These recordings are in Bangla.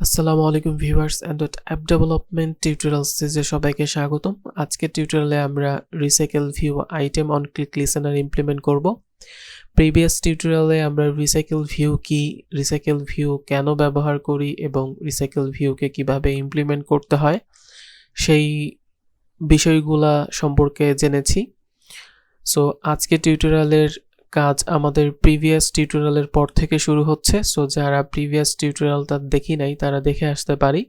আসসালামু আলাইকুম viewers and app development tutorial সিরিজে সবাইকে স্বাগতম। আজকের টিউটোরিয়ালে আমরা recycle view item on click listener implement করব। প্রিভিয়াস টিউটোরিয়ালে আমরা রিসাইকেল ভিউ কি, রিসাইকেল ভিউ কেন ব্যবহার করি এবং রিসাইকেল ভিউকে কিভাবে ইমপ্লিমেন্ট করতে হয় সেই বিষয়গুলা সম্পর্কে জেনেছি। সো আজকে টিউটোরিয়ালের কাজ আমাদের প্রিভিয়াস টিউটোরিয়ালের পর থেকে শুরু হচ্ছে। সো যারা প্রিভিয়াস টিউটোরিয়ালটা দেখি নাই তারা দেখে আসতে পারি।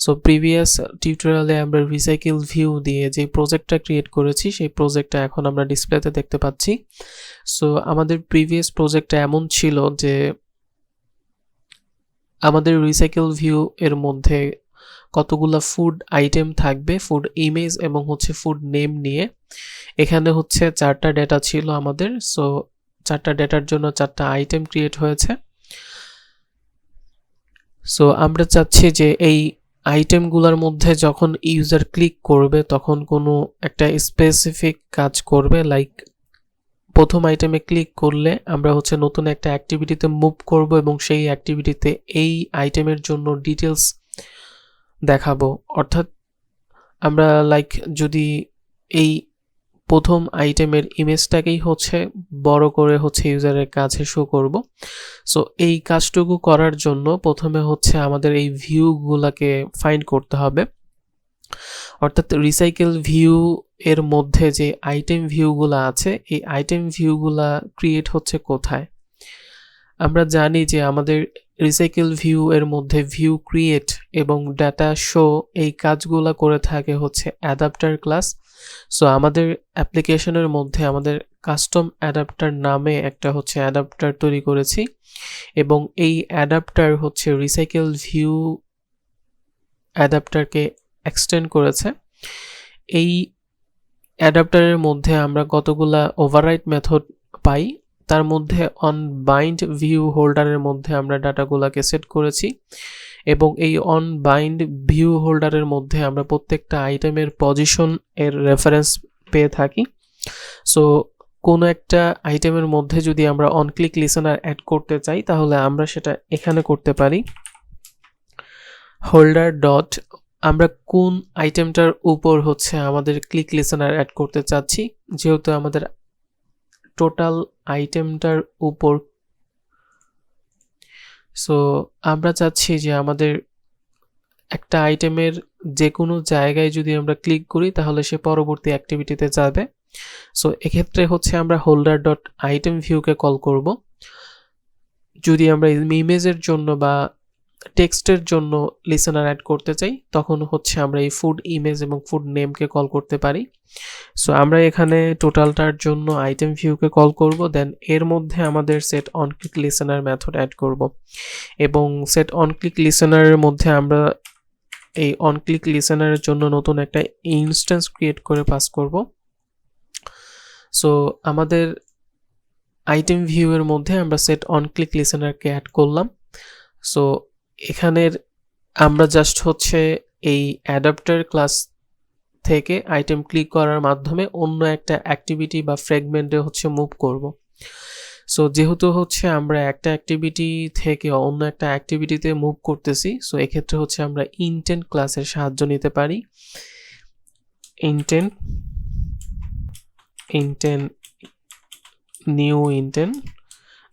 সো প্রিভিয়াস টিউটোরিয়ালে আমরা রিসাইকেল ভিউ দিয়ে যে প্রজেক্টটা ক্রিয়েট করেছি সেই প্রজেক্টটা এখন আমরা ডিসপ্লেতে দেখতে পাচ্ছি। সো আমাদের প্রিভিয়াস প্রজেক্টটা এমন ছিল যে আমাদের রিসাইকেল ভিউ এর মধ্যে কতগুলা ফুড আইটেম থাকবে, ফুড ইমেজ এবং ফুড নেম নিয়ে। এখানে চারটা ডেটা ছিল আমাদের। সো চারটা ডেটার জন্য চারটা আইটেম ক্রিয়েট হয়েছে। সো আমরা চাচ্ছি যে এই আইটেমগুলোর মধ্যে যখন ইউজার ক্লিক করবে তখন কোনো একটা স্পেসিফিক কাজ করবে। লাইক প্রথম আইটেমে ক্লিক করলে আমরা নতুন একটা অ্যাক্টিভিটিতে মুভ করব এবং সেই অ্যাক্টিভিটিতে এই আইটেমের জন্য ডিটেলস দেখাবো। অর্থাৎ আমরা যদি এই প্রথম আইটেমের ইমেজটাকেই বড় করে ইউজারের কাছে শো করব। সো এই কাজটুকু করার জন্য প্রথমে আমাদের এই ভিউগুলোকে ফাইন্ড করতে হবে। অর্থাৎ রিসাইকেল ভিউ এর মধ্যে যে আইটেম ভিউগুলো আছে এই আইটেম ভিউগুলা ক্রিয়েট হচ্ছে কোথায়। আমরা জানি যে আমাদের রিসাইকেল ভিউ এর মধ্যে ভিউ ক্রিয়েট এবং ডাটা শো এই কাজগুলো করে থাকে অ্যাডাপ্টার ক্লাস। সো আমাদের অ্যাপ্লিকেশনের মধ্যে আমাদের কাস্টম অ্যাডাপ্টার নামে একটা অ্যাডাপ্টার তৈরি করেছি এবং এই অ্যাডাপ্টার রিসাইকেল ভিউ অ্যাডাপ্টারকে এক্সটেন্ড করেছে। এই অ্যাডাপ্টারের মধ্যে আমরা কতগুলা ওভাররাইট মেথড পাই, তার মধ্যে অন বাইন্ড ভিউ হোল্ডারের মধ্যে আমরা ডাটাগুলোকে সেট করেছি এবং এই অন বাইন্ড ভিউ হোল্ডারের মধ্যে আমরা প্রত্যেকটা আইটেমের পজিশন এর রেফারেন্স পেয়ে থাকি। সো কোনো একটা আইটেমের মধ্যে যদি আমরা অন ক্লিক লিসেনার অ্যাড করতে চাই তাহলে আমরা সেটা এখানে করতে পারি। হোল্ডার ডট আমরা কোন আইটেমটার উপর আমাদের ক্লিক লিসেনার অ্যাড করতে চাচ্ছি, যেহেতু আমাদের টোটাল আইটেমটার উপর। সো আমরা চাচ্ছি যে আমাদের একটা আইটেমের যে কোনো জায়গায় যদি আমরা ক্লিক করি তাহলে সে পরবর্তী অ্যাক্টিভিটিতে যাবে। সো এক্ষেত্রে আমরা হোল্ডার ডট আইটেম ভিউকে কল করব। যদি আমরা ইমেজের জন্য বা টেক্সটের জন্য লিসেনার অ্যাড করতে চাই তখন আমরা এই ফুড ইমেজ এবং ফুড নেমকে কল করতে পারি। সো আমরা এখানে টোটালটার জন্য আইটেম ভিউকে কল করব, দেন এর মধ্যে আমাদের set on click listener method add করব এবং সেট অন ক্লিক লিসেনারের মধ্যে আমরা এই অন ক্লিক লিসেনারের জন্য নতুন একটা ইনস্ট্যান্স ক্রিয়েট করে পাস করব। সো আমাদের আইটেম ভিউ এর মধ্যে আমরা সেট অন ক্লিক লিসেনারকে অ্যাড করলাম। সো এখানের আমরা জাস্ট এই অ্যাডাপ্টার ক্লাস থেকে আইটেম ক্লিক করার মাধ্যমে অন্য একটা অ্যাক্টিভিটি বা ফ্র্যাগমেন্টে মুভ করব। সো যেহেতু আমরা একটা অ্যাক্টিভিটি থেকে অন্য একটা অ্যাক্টিভিটিতে মুভ করতেছি, সো এক্ষেত্রে আমরা ইনটেন্ট ক্লাসের সাহায্য নিতে পারি। ইনটেন্ট নিউ ইনটেন্ট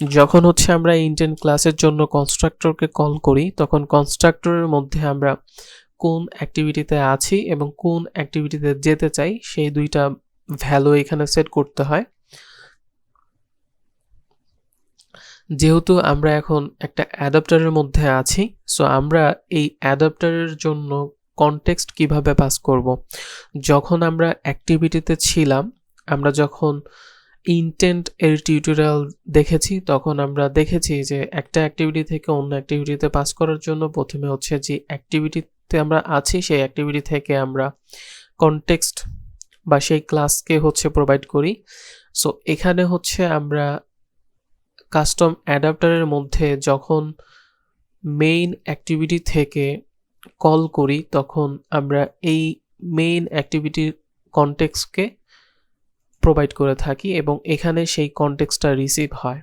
যখন আমরা ইনটেন্ট ক্লাসের জন্য কনস্ট্রাক্টরকে কল করি তখন কনস্ট্রাক্টরের মধ্যে আমরা কোন অ্যাক্টিভিটিতে আছি এবং কোন অ্যাক্টিভিটিতে যেতে চাই সেই দুইটা ভ্যালু এখানে সেট করতে হয়। যেহেতু আমরা এখন একটা অ্যাডাপ্টারের মধ্যে আছি, সো আমরা এই অ্যাডাপ্টারের জন্য কনটেক্সট কিভাবে পাস করব। যখন আমরা অ্যাক্টিভিটিতে ছিলাম, আমরা যখন ইনটেন্ট এর টিউটোরিয়াল দেখেছি তখন আমরা দেখেছি যে একটা অ্যাক্টিভিটি থেকে অন্য অ্যাক্টিভিটিতে পাস করার জন্য প্রথমে যে অ্যাক্টিভিটিতে আমরা আছি সেই অ্যাক্টিভিটি থেকে আমরা কনটেক্সট বা সেই ক্লাসকে প্রোভাইড করি। সো এখানে আমরা কাস্টম অ্যাডাপ্টারের মধ্যে যখন মেইন অ্যাক্টিভিটি থেকে কল করি তখন আমরা এই মেইন অ্যাক্টিভিটির কনটেক্সটকে প্রোভাইড করে থাকি এবং এখানে সেই কনটেক্সটটা রিসিভ হয়।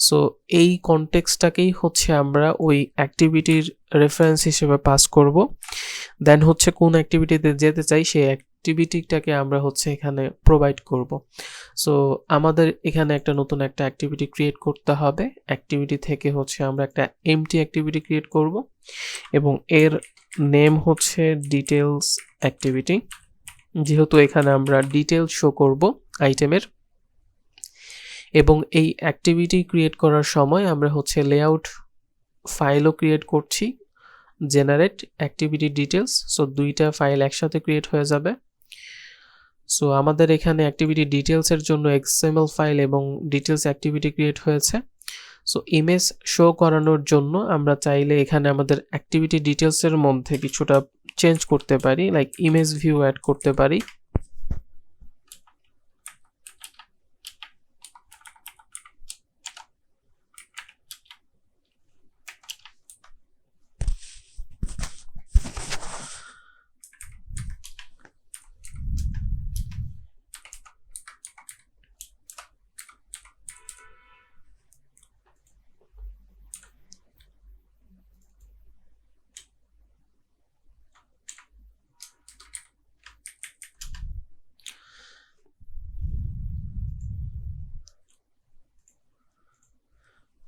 সো এই কনটেক্সটটাকেই হচ্ছে আমরা ওই অ্যাক্টিভিটির রেফারেন্স হিসেবে পাস করব। দেন হচ্ছে কোন অ্যাক্টিভিটিতে যেতে চাই সেই অ্যাক্টিভিটিটাকে আমরা হচ্ছে এখানে প্রোভাইড করব। সো আমাদের এখানে একটা নতুন একটা অ্যাক্টিভিটি ক্রিয়েট করতে হবে। অ্যাক্টিভিটি থেকে হচ্ছে আমরা একটা এমটি অ্যাক্টিভিটি ক্রিয়েট করব এবং এর নেম হচ্ছে ডিটেলস অ্যাক্টিভিটি, যেহেতু এখানে আমরা ডিটেল শো করব আইটেমের। এবং এই অ্যাক্টিভিটি ক্রিয়েট করার সময় আমরা হচ্ছে লেআউট ফাইলও ক্রিয়েট করছি, জেনারেট অ্যাক্টিভিটি ডিটেলস। সো দুইটা ফাইল একসাথে ক্রিয়েট হয়ে যাবে। সো আমাদের এখানে অ্যাক্টিভিটি ডিটেলসের জন্য এক্সএমএল ফাইল এবং ডিটেলস অ্যাক্টিভিটি ক্রিয়েট হয়েছে। সো ইমেজ শো করানোর জন্য আমরা চাইলে এখানে আমাদের অ্যাক্টিভিটি ডিটেলসের মধ্যে কিছুটা চেঞ্জ করতে পারি, লাইক ইমেজ ভিউ অ্যাড করতে পারি।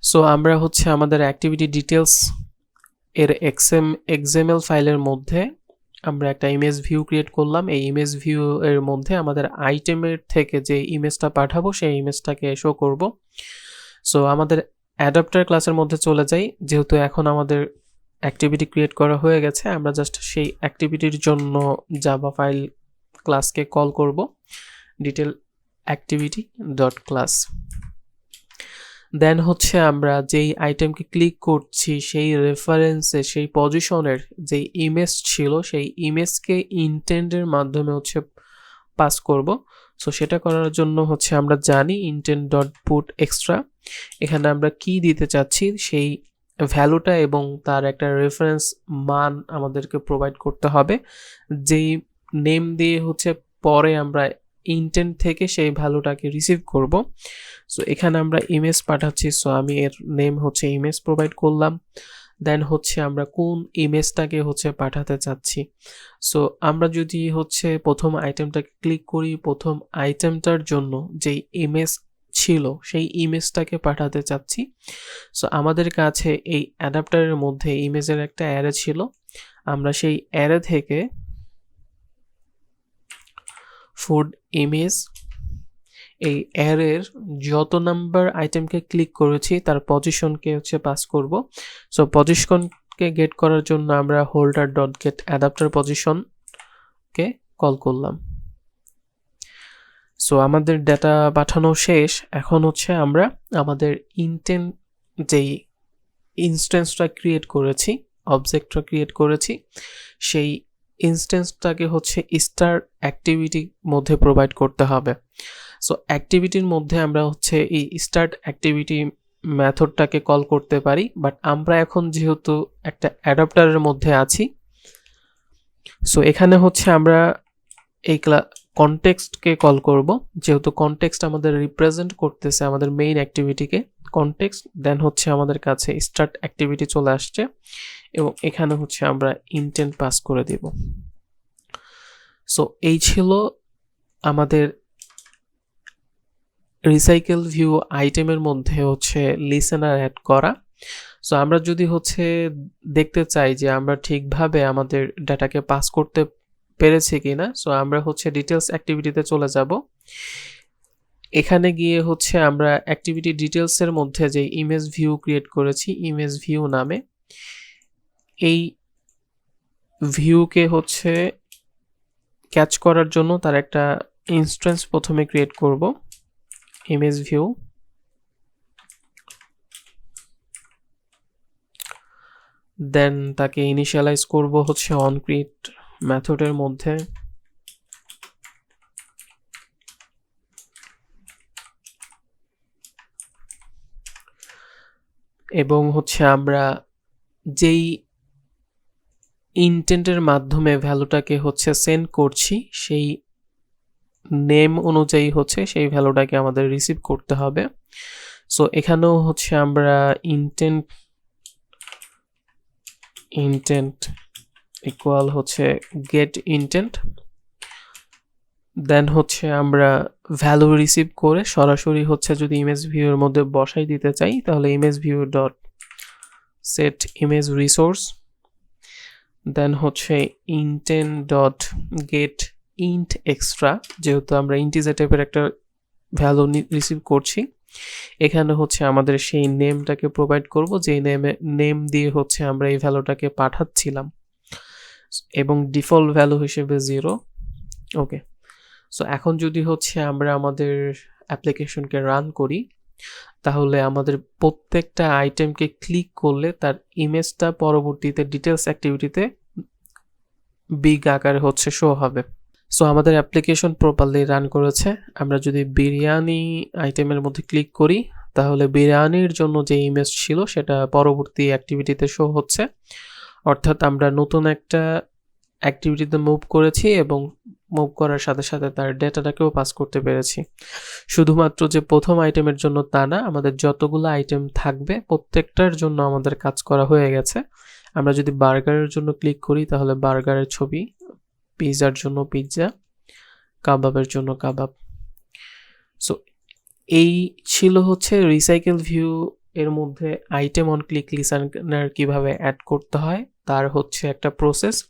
সো আমরা হচ্ছে আমাদের অ্যাক্টিভিটি ডিটেলস এর এক্সএমএল ফাইলের মধ্যে আমরা একটা ইমেজ ভিউ ক্রিয়েট করলাম। এই ইমেজ ভিউ এর মধ্যে আমাদের আইটেমের থেকে যে ইমেজটা পাঠাবো সেই ইমেজটাকে শো করব। সো আমাদের অ্যাডাপ্টার ক্লাসের মধ্যে চলে যাই। যেহেতু এখন আমাদের অ্যাক্টিভিটি ক্রিয়েট করা হয়ে গেছে, আমরা জাস্ট সেই অ্যাক্টিভিটির জন্য জাভা ফাইল ক্লাসকে কল করব, ডিটেল অ্যাক্টিভিটি ডট ক্লাস। দেন হচ্ছে আমরা যেই আইটেমকে ক্লিক করছি সেই রেফারেন্সে সেই পজিশনের যে ইমেজ ছিল সেই ইমেজকে ইন্টেন্টের মাধ্যমে হচ্ছে পাস করব। সো সেটা করার জন্য হচ্ছে আমরা জানি ইন্টেন্ট ডট পুট এক্সট্রা। এখানে আমরা কি দিতে চাচ্ছি সেই ভ্যালুটা এবং তার একটা রেফারেন্স মান আমাদেরকে প্রোভাইড করতে হবে, যেই নেম দিয়ে হচ্ছে পরে আমরা ইন্টেন্ট থেকে সেই ভ্যালুটাকে রিসিভ করব। সো এখানে আমরা ইমেজ পাঠাচ্ছি, সো আমি এর নেম হচ্ছে ইমেজ প্রোভাইড করলাম। দেন হচ্ছে আমরা কোন ইমেজটাকে হচ্ছে পাঠাতে চাচ্ছি। সো আমরা যদি হচ্ছে প্রথম আইটেমটাকে ক্লিক করি, প্রথম আইটেমটার জন্য যেই ইমেজ ছিল সেই ইমেজটাকে পাঠাতে চাচ্ছি। সো আমাদের কাছে এই অ্যাডাপ্টারের মধ্যে ইমেজের একটা অ্যারে ছিল, আমরা সেই অ্যারে থেকে ফুড ইমেজ এই অ্যারের যত নাম্বার আইটেমকে ক্লিক করেছি তার পজিশনকে হচ্ছে পাস করব। সো পজিশনকে গেট করার জন্য আমরা হোল্ডার ডট গেট অ্যাডাপ্টার পজিশনকে কল করলাম। সো আমাদের ডেটা পাঠানো শেষ। এখন হচ্ছে আমরা আমাদের ইন্টেন্ট যেই ইনস্ট্যান্সটা ক্রিয়েট করেছি, অবজেক্টটা ক্রিয়েট করেছি, সেই ইনস্ট্যান্সটাকে হচ্ছে স্টার অ্যাক্টিভিটির মধ্যে প্রোভাইড করতে হবে। সো অ্যাক্টিভিটির মধ্যে আমরা হচ্ছে এই স্টার্ট অ্যাক্টিভিটি মেথডটাকে কল করতে পারি, বাট আমরা এখন যেহেতু একটা অ্যাডাপ্টারের মধ্যে আছি, সো এখানে হচ্ছে আমরা এই কনটেক্সটকে কল করব, যেহেতু কনটেক্সট আমাদের রিপ্রেজেন্ট করতেছে আমাদের মেইন অ্যাক্টিভিটিকে। কনটেক্সট দেন হচ্ছে আমাদের কাছে স্টার্ট অ্যাক্টিভিটি চলে আসছে এবং এখানে হচ্ছে আমরা ইন্টেন্ট পাস করে দেব। সো এই ছিল আমাদের রিসাইকেল ভিউ আইটেমের মধ্যে হচ্ছে লিসেনার অ্যাড করা। সো আমরা যদি হচ্ছে দেখতে চাই যে আমরা ঠিকভাবে আমাদের ডাটাকে পাস করতে পেরেছি কিনা, সো আমরা হচ্ছে ডিটেলস অ্যাক্টিভিটিতে চলে যাব। এখানে গিয়ে হচ্ছে আমরা অ্যাক্টিভিটি ডিটেলসের মধ্যে যে ইমেজ ভিউ ক্রিয়েট করেছি ইমেজ ভিউ নামে, এই ভিউকে হচ্ছে ক্যাচ করার জন্য তার একটা ইনস্ট্যান্স প্রথমে ক্রিয়েট করব, ইমেজ ভিউ। দেন তাকে ইনিশিয়ালাইজ করব হচ্ছে অনক্রিয়েট মেথডের মধ্যে। এবং হচ্ছে আমরা যেই ইন্টেন্টের মাধ্যমে ভ্যালুটাকে হচ্ছে সেন্ড করছি সেই নেম অনুযায়ী হচ্ছে সেই ভ্যালুটাকে আমাদের রিসিভ করতে হবে। সো এখানেও হচ্ছে আমরা ইন্টেন্ট ইকুয়াল হচ্ছে গেট ইন্টেন্ট, দেন হচ্ছে আমরা ভ্যালু রিসিভ করে সরাসরি হচ্ছে যদি ইমেজ ভিউর মধ্যে বসাই দিতে চাই তাহলে image view dot set image resource, then হচ্ছে intent dot get int extra, যেহেতু আমরা ইন্টিজার টাইপের একটা ভ্যালু রিসিভ করছি, এখানে হচ্ছে আমাদের সেই নেমটাকে প্রোভাইড করব যেই নেম দিয়ে হচ্ছে আমরা এই ভ্যালুটাকে পাঠাচ্ছিলাম, এবং ডিফল্ট ভ্যালু হিসেবে 0। ওকে, সো এখন যদি হচ্ছে আমরা আমাদের অ্যাপ্লিকেশনকে রান করি তাহলে আমাদের প্রত্যেকটা আইটেমকে ক্লিক করলে তার ইমেজটা পরবর্তীতে ডিটেলস অ্যাক্টিভিটিতে বিগ আকারে হচ্ছে শো হবে। সো আমাদের অ্যাপ্লিকেশন প্রপারলি রান করেছে। আমরা যদি বিরিয়ানি আইটেমের মধ্যে ক্লিক করি তাহলে বিরিয়ানির জন্য যে ইমেজ ছিল সেটা পরবর্তী অ্যাক্টিভিটিতে শো হচ্ছে, অর্থাৎ আমরা নতুন একটা অ্যাক্টিভিটিতে মুভ করেছি এবং মুভ করার সাথে সাথে তার ডেটাটাকেও পাস করতে পেরেছি। শুধুমাত্র যে প্রথম আইটেমের জন্য তা না, আমাদের যতগুলো আইটেম থাকবে প্রত্যেকটার জন্য আমাদের কাজ করা হয়ে গেছে। আমরা যদি বার্গারের জন্য ক্লিক করি তাহলে বার্গারের ছবি, পিৎজার জন্য পিৎজা, কাবাবের জন্য কাবাব। সো এই ছিল হচ্ছে রিসাইকেল ভিউ এর মধ্যে আইটেম অন ক্লিক লিসেনার কিভাবে অ্যাড করতে হয় তার হচ্ছে একটা প্রসেস।